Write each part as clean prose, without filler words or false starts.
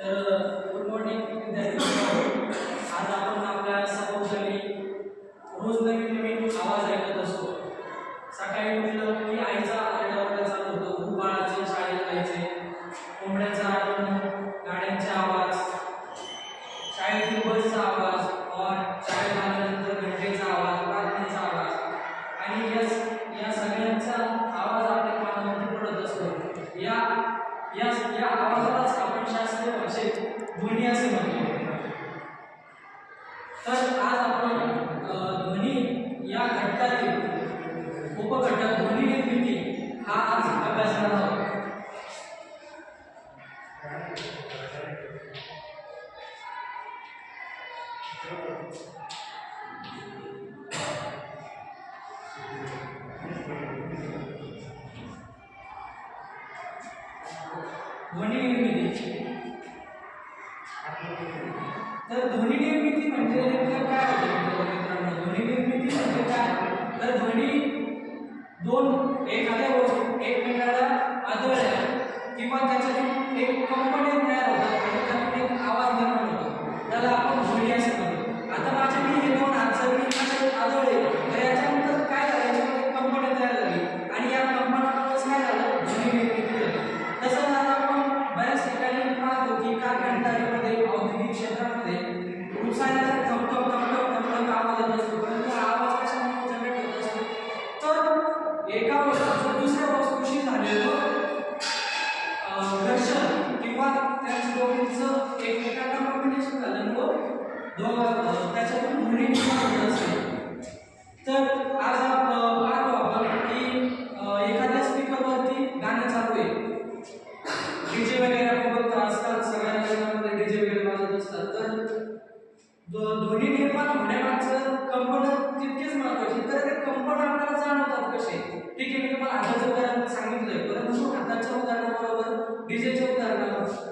Good morning विद्यार्थी. आज आपण आपल्या सभोवताली रोज नवीन नवीन आवाज ऐकत असतो. सकाळी उठलं की आईचा आरडाओरडा चालू होतो. खूप बाळाचे शाळेला जायचे, कोंबड्याचा आरडा, गाड्यांचे आवाज, शाळेतील बसचा आवाज, शाळेत आल्यानंतर घंटेचा आवाज, प्रार्थनेचा आवाज आणि या सगळ्यांचा आवाज आपल्या कानामध्ये पडत असतो. या या या आवाजालाच आपण शास्त्रीय भाषेत ध्वनी असे म्हणतो. तर आज आपण ध्वनी या घटकातील उपघटक ध्वनी निर्मिती हा आज अभ्यास करणार आहोत. ध्वनी निर्मिती. तर ध्वनी निर्मिती म्हणजे नेमकं काय होतं मित्रांनो? ध्वनी निर्मिती म्हणजे काय? तर ध्वनी दोन एखाद्या वस्तू एकमेकाला आदळल्या किंवा त्याच्यातून एक कंपन तयार होतात आणि त्यातून एक आवाज निर्माण होतो, त्याला आपण ध्वनी असे म्हणतो. आता माझ्याकडे हे दोन हात जर मी असे आदळले तर याच्यानंतर काय झालं? याच्यामध्ये एक कंपन तयार झाली आणि या कंपनामुळेच काय झालं? ध्वनी निर्मिती झाली. तसंच आता बऱ्याच ठिकाणी पाहतो की कारखानदारीमध्ये, औद्योगिक क्षेत्रामध्ये उसायला थमथम आवाज येत असतो. परंतु हा आवाज कशामुळे जनरेट होत असतो? तर एका वस्तूचं दुसऱ्या वस्तूशी झालेलं घर्षण किंवा त्याच दोघींचं एकमेकांना कॉम्बिनेशन झाल्यामुळं त्याच्यातून ध्वनी निर्माण होत असते. तर आज पाहतो आपण की एखाद्या स्पीकरवरती गाणं चालू आहे, डीजे वगैरे बघतो आजकाल सगळ्या लग्नामध्ये डीजे वगैरे वाजत असतात. तर ध्वनी निर्माण होण्यामागचं कंपन तितकेच महत्त्वाचे. तर ते कंपन आपल्याला जाणवतात कसे? ठीक आहे, मी तुम्हाला हाताचं उदाहरण सांगितलंय, परंतु हाताच्या उदाहरणाबरोबर डीजेचे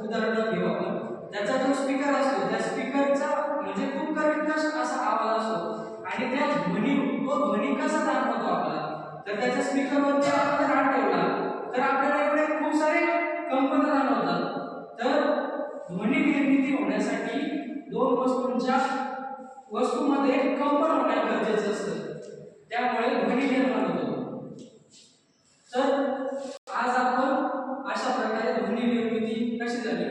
उदाहरण घेऊ आपण. त्याचा जो स्पीकर असतो त्या स्पीकरचा म्हणजे खूप कर्कश असा आवाज असतो आणि त्या ध्वनी कसा जाणवतो आपल्याला? तर त्याच्या स्पीकरवरती आपण जर हात ठेवला तर आपल्याला एवढे खूप सारे कंपन जाणवतात. तर ध्वनी निर्मिती होण्यासाठी दोन वस्तूमध्ये कंपन होणे गरजेचं असतं, त्यामुळे ध्वनी निर्माण होतो. तर आज आपण अशा प्रकारे ध्वनी निर्मिती कशी झाली,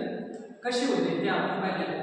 कशी होते ते आपण पाहिले.